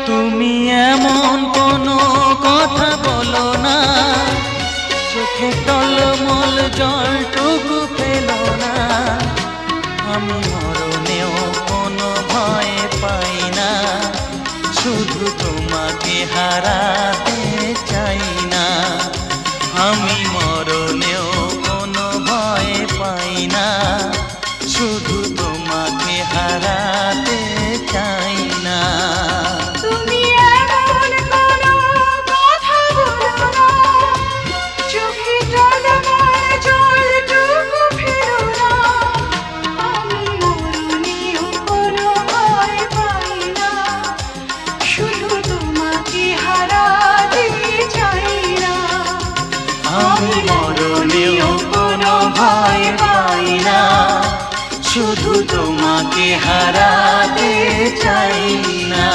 তুমি এমন কোনো কথা বলো না, চোখে টলমল জলটুকু ফেলো না। আমি মরণেও কোনো ভয় পাই না, শুধু তোমাকে হারাতে চাই না। আমি মরণেও কোনো ভয় পাই না, শুধু তোমাকে হারাতে চাই না। তুমি এমন কোনো কথা বলো না, চোখে টলমল জলটুকু ফেলো না। আমি মরণেও কোনো ভয় পাই না, শুধু তোমাকে হারাতে চাই না। আমি মরণেও কোনো ভয় পাই না, শুধু তোমাকে হারাতে চাই না।